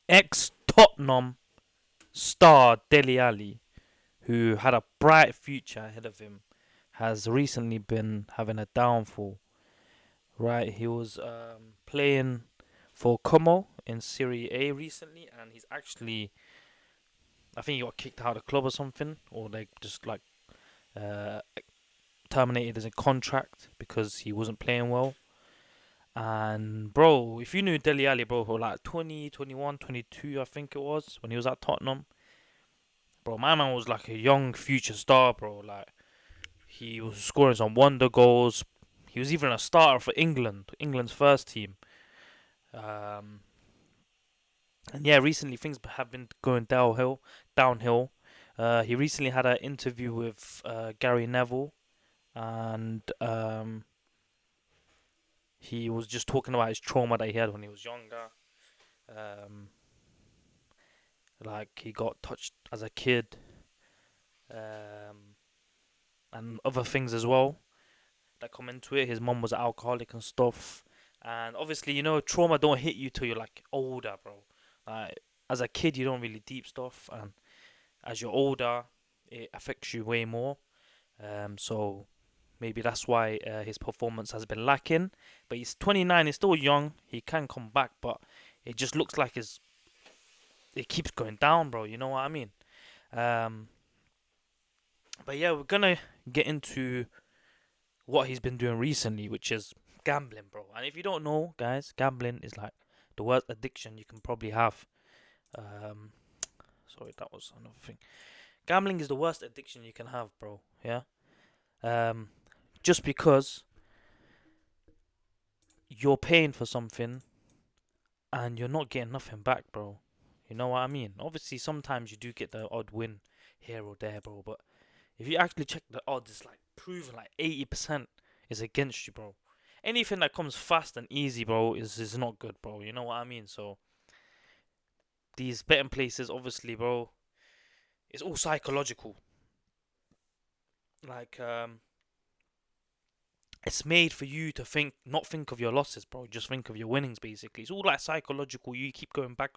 Ex-Tottenham star Dele Alli, who had a bright future ahead of him, has recently been having a downfall. Right, he was playing for Como in Serie A recently, and he's actually, I think he got kicked out of the club or something, or they just like uh, terminated his contract because he wasn't playing well. And bro, if you knew Dele Alli, bro, for like 20, 21, 22, I think it was when he was at Tottenham, bro, my man was like a young future star, bro. Like he was scoring some wonder goals. He was even a starter for England, England's first team. Um, and yeah, recently things have been going downhill. Downhill. He recently had an interview with Gary Neville, and he was just talking about his trauma that he had when he was younger. Um, like he got touched as a kid, um, and other things as well that come into it. His mum was an alcoholic and stuff, and obviously, trauma don't hit you till you're like older, bro. Like as a kid, you don't really deep stuff, and as you're older, it affects you way more. So maybe that's why his performance has been lacking. But he's 29, he's still young. He can come back, but it just looks like it keeps going down, bro. You know what I mean? Um, but yeah, we're gonna get into what he's been doing recently, which is gambling, bro. And if you don't know, guys, gambling is like the worst addiction you can probably have. Um, sorry, that was another thing. Gambling is the worst addiction you can have, bro. Yeah. Um, just because you're paying for something and you're not getting nothing back, bro. You know what I mean? Obviously, sometimes you do get the odd win here or there, bro. But if you actually check the odds, it's like proven like 80% is against you, bro. Anything that comes fast and easy, bro, is not good, bro. You know what I mean? So these betting places, obviously, bro, it's all psychological. Like it's made for you to not think of your losses, bro. Just think of your winnings, basically. It's all like psychological. You keep going back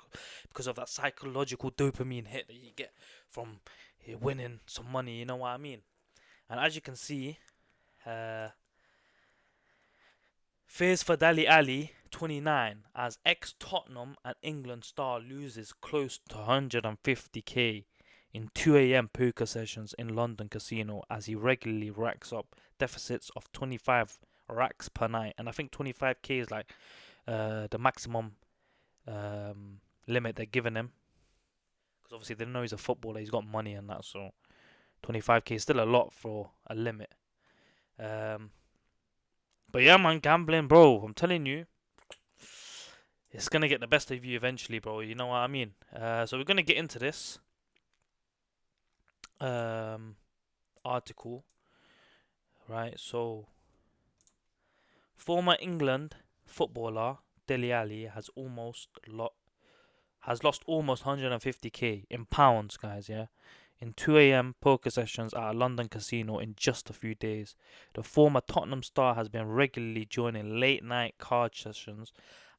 because of that psychological dopamine hit that you get from winning some money. You know what I mean? And as you can see, uh, fears for Dali Ali, 29, as ex-Tottenham and England star loses close to 150k in 2 a.m. poker sessions in London casino as he regularly racks up deficits of 25 racks per night. And I think 25k is like the maximum limit they're giving him. Because obviously they know he's a footballer, he's got money and that, so 25k is still a lot for a limit. Um, but yeah, man, gambling, bro, I'm telling you, it's gonna get the best of you eventually, bro. You know what I mean? So we're gonna get into this um, article, right? So, former England footballer Dele Alli has lost almost 150k in pounds, guys. Yeah, in 2 a.m. poker sessions at a London casino in just a few days. The former Tottenham star has been regularly joining late night card sessions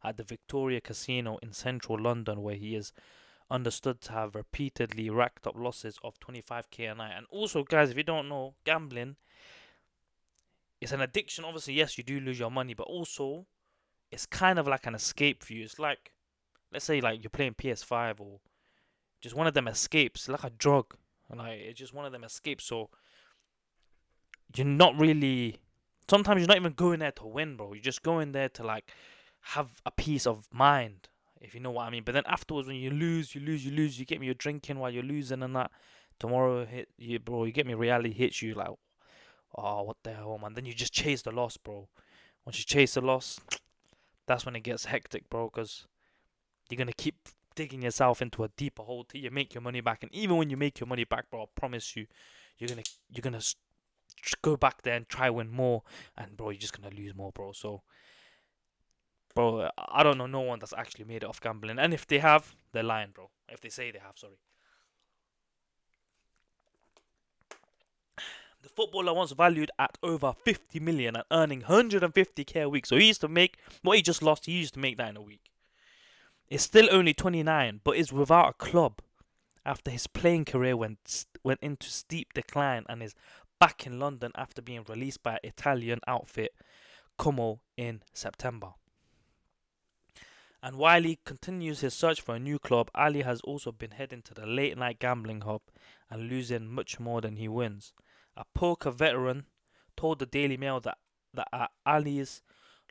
at the Victoria Casino in central London, where he is understood to have repeatedly racked up losses of 25k a night. And also, guys, if you don't know, gambling is an addiction. Obviously, yes, you do lose your money, but also it's kind of like an escape for you. It's like, let's say, like you're playing PS5 or just one of them escapes, it's like a drug. Like it's just one of them escapes. So you're not really. Sometimes you're not even going there to win, bro. You're just going there to like have a peace of mind, if you know what I mean. But then afterwards, when you lose, you lose, you lose. You get me, you're drinking while you're losing and that. Tomorrow hit you, bro. You get me. Reality hits you like, oh, what the hell, man. Then you just chase the loss, bro. Once you chase the loss, that's when it gets hectic, bro. Because you're gonna keep digging yourself into a deeper hole till you make your money back. And even when you make your money back, bro, I promise you, you're gonna go back there and try win more, and bro, you're just gonna lose more, bro. So, bro, I don't know no one that's actually made it off gambling, and if they have, they're lying, bro. If they say they have, sorry. The footballer once valued at over 50 million and earning 150k a week. So he used to make what he just lost. He used to make that in a week. is still only 29, but is without a club after his playing career went into steep decline, and is back in London after being released by Italian outfit Como in September. And while he continues his search for a new club, Ali has also been heading to the late night gambling hub and losing much more than he wins. A poker veteran told the Daily Mail that Ali's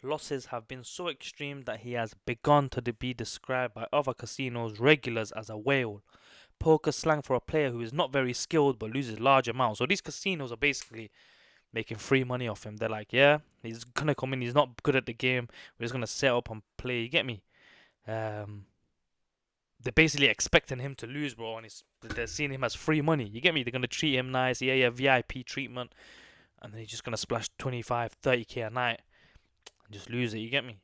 losses have been so extreme that he has begun to be described by other casinos regulars as a whale. Poker slang for a player who is not very skilled but loses large amounts. So these casinos are basically making free money off him. They're like, yeah, he's gonna come in, he's not good at the game, we're just gonna set up and play. You get me? Um, they're basically expecting him to lose, bro, and they're seeing him as free money. You get me? They're gonna treat him nice, yeah, VIP treatment, and then he's just gonna splash 25, 30k a night and just lose it. You get me?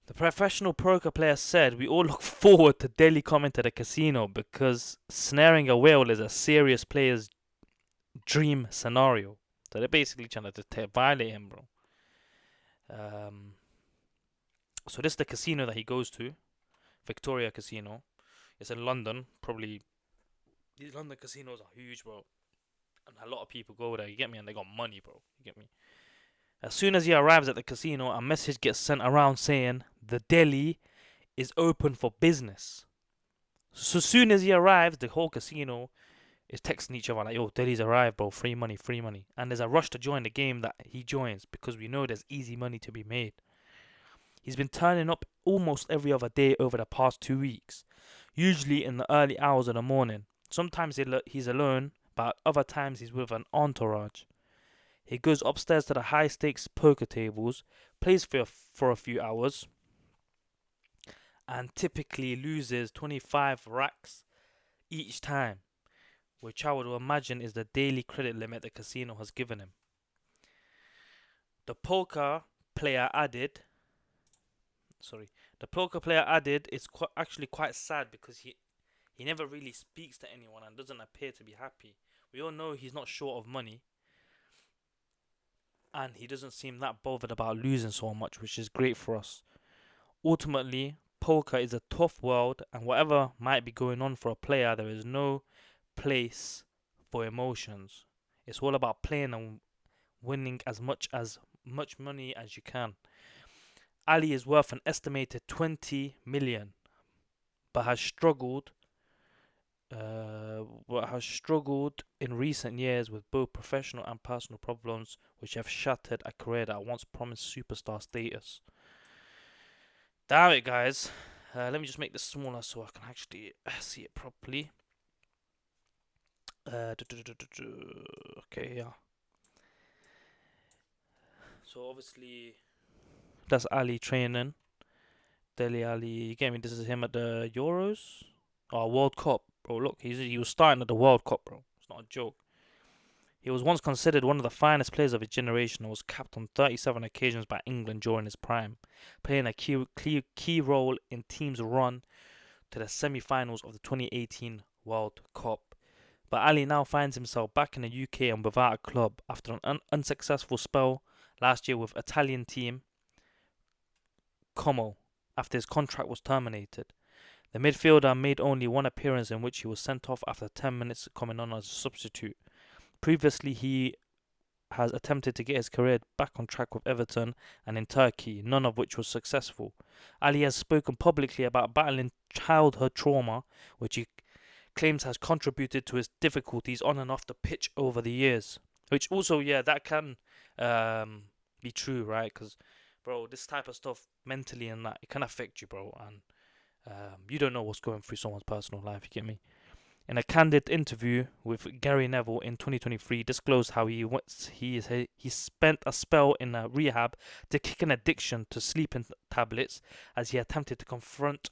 The professional poker player said, "We all look forward to Dele coming to the casino because snaring a whale is a serious player's dream scenario." So they're basically trying to violate him, bro. So this is the casino that he goes to, Victoria Casino. It's in London. Probably these London casinos are huge, bro, and a lot of people go there. You get me? And they got money, bro. You get me? As soon as he arrives at the casino, a message gets sent around saying the Dele is open for business. So as soon as he arrives, the whole casino is texting each other like, "Yo, Dele's arrived, bro. Free money, free money." And there's a rush to join the game that he joins because we know there's easy money to be made. He's been turning up almost every other day over the past 2 weeks, usually in the early hours of the morning. Sometimes he's alone, but other times he's with an entourage. He goes upstairs to the high stakes poker tables, plays for a few hours, and typically loses 25 racks each time, which I would imagine is the daily credit limit the casino has given him. The poker player added it's actually quite sad because he never really speaks to anyone and doesn't appear to be happy. We all know he's not short of money, and he doesn't seem that bothered about losing so much, which is great for us. Ultimately, poker is a tough world, and whatever might be going on for a player, there is no place for emotions. It's all about playing and winning as much money as you can. Ali is worth an estimated 20 million, but has struggled in recent years with both professional and personal problems, which have shattered a career that once promised superstar status. Damn it, guys. Let me just make this smaller so I can actually see it properly. Okay, yeah. So obviously, that's Ali training. Dele Alli, you get me? This is him at the Euros or World Cup, bro. Look, he was starting at the World Cup, bro. It's not a joke. He was once considered one of the finest players of his generation and was capped on 37 occasions by England during his prime, playing a key role in teams' run to the semi-finals of the 2018 World Cup. But Ali now finds himself back in the UK and without a club after an unsuccessful spell last year with Italian team Como after his contract was terminated. The midfielder made only one appearance in which he was sent off after 10 minutes coming on as a substitute. Previously, he has attempted to get his career back on track with Everton and in Turkey, none of which was successful. Ali has spoken publicly about battling childhood trauma, which he claims has contributed to his difficulties on and off the pitch over the years. Which also, yeah, that can be true, right? Because, bro, this type of stuff mentally and that, it can affect you, bro. And you don't know what's going through someone's personal life, you get me? In a candid interview with Gary Neville in 2023, disclosed how he spent a spell in a rehab to kick an addiction to sleeping tablets as he attempted to confront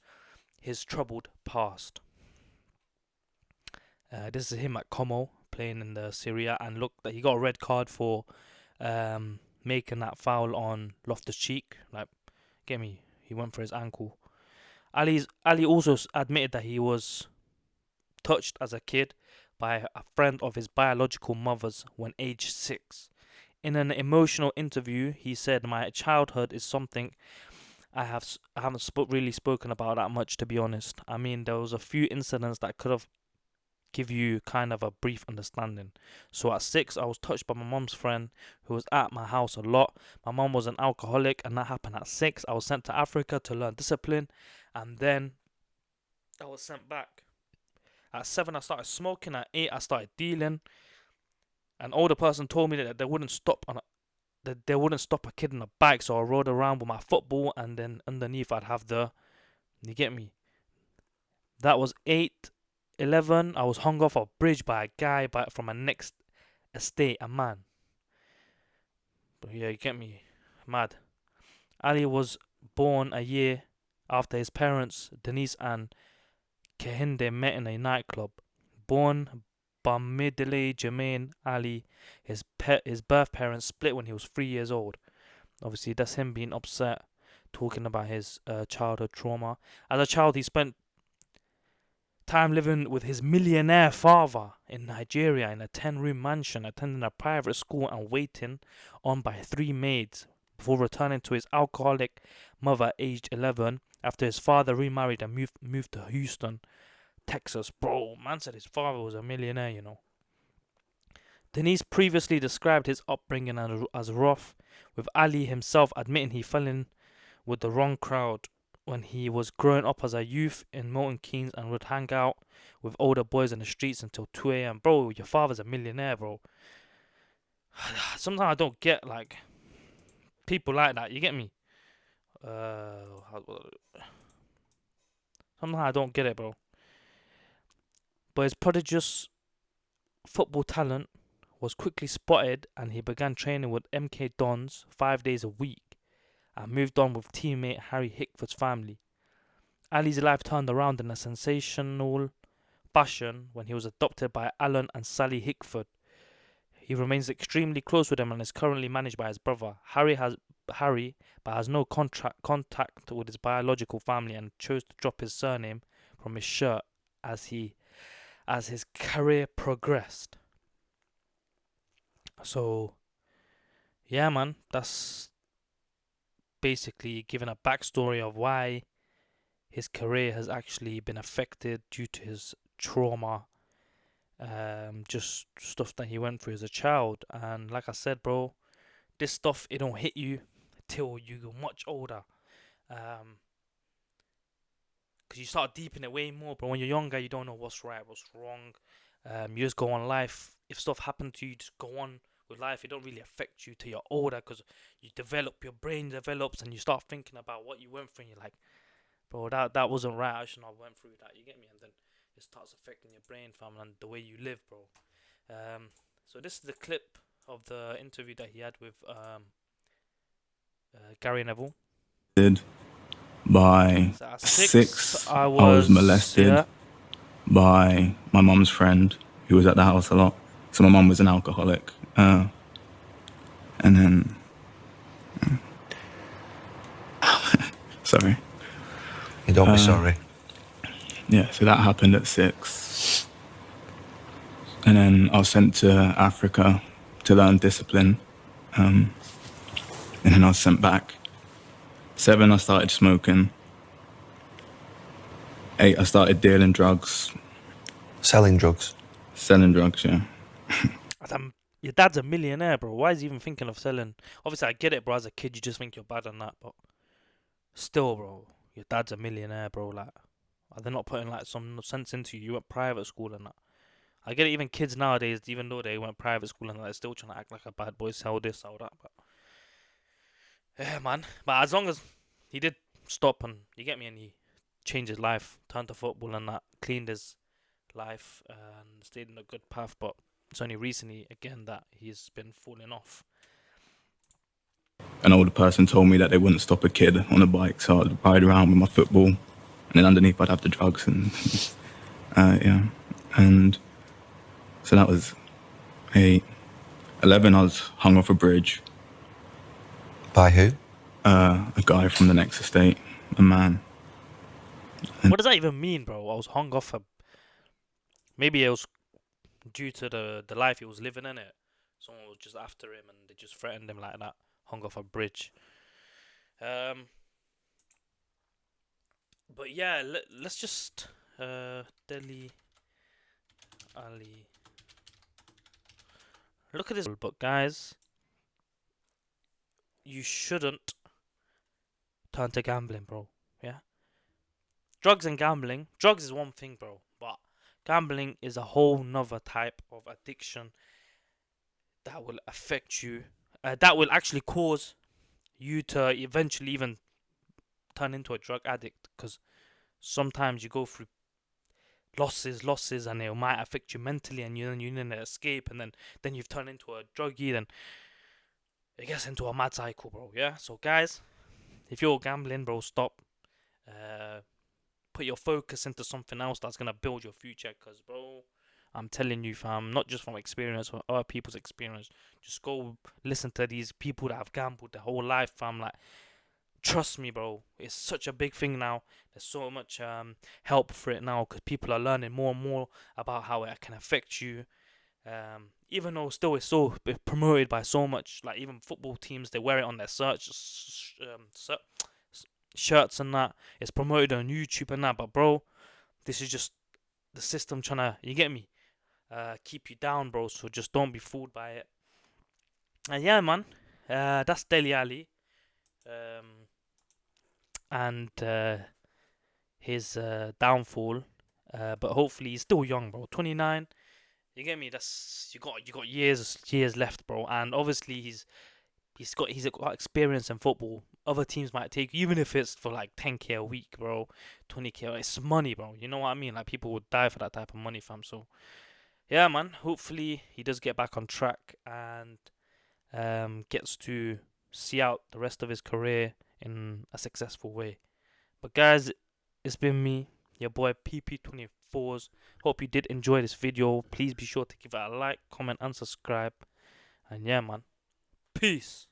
his troubled past. This is him at Como playing in the Serie A, and look that he got a red card for making that foul on Loftus-Cheek. Like, get me? He went for his ankle. Ali also admitted that he was touched as a kid by a friend of his biological mother's when aged 6. In an emotional interview, he said, "My childhood is something I haven't really spoken about that much, to be honest. I mean, there was a few incidents that could have give you kind of a brief understanding. So at 6, I was touched by my mom's friend who was at my house a lot. My mom was an alcoholic, and that happened at 6. I was sent to Africa to learn discipline, and then I was sent back. At 7, I started smoking. At 8, I started dealing. An older person told me that they wouldn't stop that they wouldn't stop a kid on a bike, so I rode around with my football, and then underneath I'd have you get me. That was 8. 11, I was hung off a bridge by a guy from a next estate, a man. But yeah, you get me. Mad. Ali was born a year after his parents, Denise and Kehinde, met in a nightclub. Born Bamidele Jermaine Ali, his birth parents split when he was 3 years old. Obviously, that's him being upset, talking about his childhood trauma. As a child, he spent time living with his millionaire father in Nigeria in a 10-room mansion, attending a private school and waiting on by 3 maids before returning to his alcoholic mother aged 11 after his father remarried and moved to Houston, Texas. Bro, man said his father was a millionaire, you know. Denise previously described his upbringing as rough, with Ali himself admitting he fell in with the wrong crowd when he was growing up as a youth in Milton Keynes and would hang out with older boys in the streets until 2 a.m. Bro, your father's a millionaire, bro. Sometimes I don't get, like, people like that. You get me? Sometimes I don't get it, bro. But his prodigious football talent was quickly spotted, and he began training with MK Dons 5 days a week and moved on with teammate Harry Hickford's family. Ali's life turned around in a sensational fashion when he was adopted by Alan and Sally Hickford. He remains extremely close with them and is currently managed by his brother. Harry but has no contact with his biological family and chose to drop his surname from his shirt as his career progressed. So, yeah, man, that's basically giving a backstory of why his career has actually been affected due to his trauma, just stuff that he went through as a child. And like I said, bro, this stuff, it don't hit you till you get much older, because you start deep in it way more. But when you're younger, you don't know what's right, what's wrong. You just go on life. If stuff happened to you, just go on with life. It don't really affect you till you're older, because your brain develops, and you start thinking about what you went through, and you're like, bro, that wasn't right. I shouldn't have went through that. You get me? And then it starts affecting your brain, fam, and the way you live, bro. So this is the clip of the interview that he had with Gary Neville. By So at 6, I was molested by my mum's friend who was at the house a lot. So my mum was an alcoholic. And then... sorry. You don't be sorry. Yeah, so that happened at 6. And then I was sent to Africa to learn discipline. And then I was sent back. 7, I started smoking. 8, I started dealing drugs. Selling drugs, Yeah. Your dad's a millionaire, bro. Why is he even thinking of selling? Obviously, I get it, bro. As a kid, you just think you're bad on that, but still, bro, your dad's a millionaire, bro. Like, are they not putting like some sense into you? You went private school and that. I get it. Even kids nowadays, even though they went private school and that, they're still trying to act like a bad boy, sell this, sell that. But yeah, man. But as long as he did stop and you get me, and he changed his life, turned to football and that, cleaned his life and stayed in a good path. But it's only recently again that he's been falling off. An older person told me that they wouldn't stop a kid on a bike, so I'd ride around with my football, and then underneath I'd have the drugs, and yeah. And so that was 8. 11, I was hung off a bridge. by who? A guy from the next estate, a man. What does that even mean, bro? I was hung off a... Maybe it was due to the life he was living in it. Someone was just after him and they just threatened him like that. Hung off a bridge. But yeah, let's just Dele Alli. Look at this. But guys, you shouldn't turn to gambling, bro. Yeah, drugs and gambling. Drugs is one thing, bro, but gambling is a whole nother type of addiction that will affect you. That will actually cause you to eventually even turn into a drug addict. Because sometimes you go through losses, and it might affect you mentally, and you need to escape, and then you've turned into a druggie, then it gets into a mad cycle, bro. Yeah. So guys, if you're gambling, bro, stop. Uh, put your focus into something else that's gonna build your future. Cause, bro, I'm telling you, fam, not just from experience, from other people's experience. Just go listen to these people that have gambled their whole life, fam. Like, trust me, bro. It's such a big thing now. There's so much help for it now because people are learning more and more about how it can affect you. Even though still it's so promoted by so much, like even football teams, they wear it on their shirts and that. It's promoted on YouTube and that. But bro, this is just the system trying to, you get me, keep you down, bro. So just don't be fooled by it. And yeah, man, that's Dele Alli. And his downfall. But hopefully he's still young, bro. 29. You get me? That's you got years left, bro. And obviously he's got experience in football. Other teams might take, even if it's for like 10k a week, bro. 20k. It's money, bro. You know what I mean? Like people would die for that type of money, fam. So yeah, man. Hopefully he does get back on track and gets to see out the rest of his career in a successful way. But guys, it's been me, your boy PP24s. Hope you did enjoy this video. Please be sure to give it a like, comment, and subscribe. And yeah, man. Peace.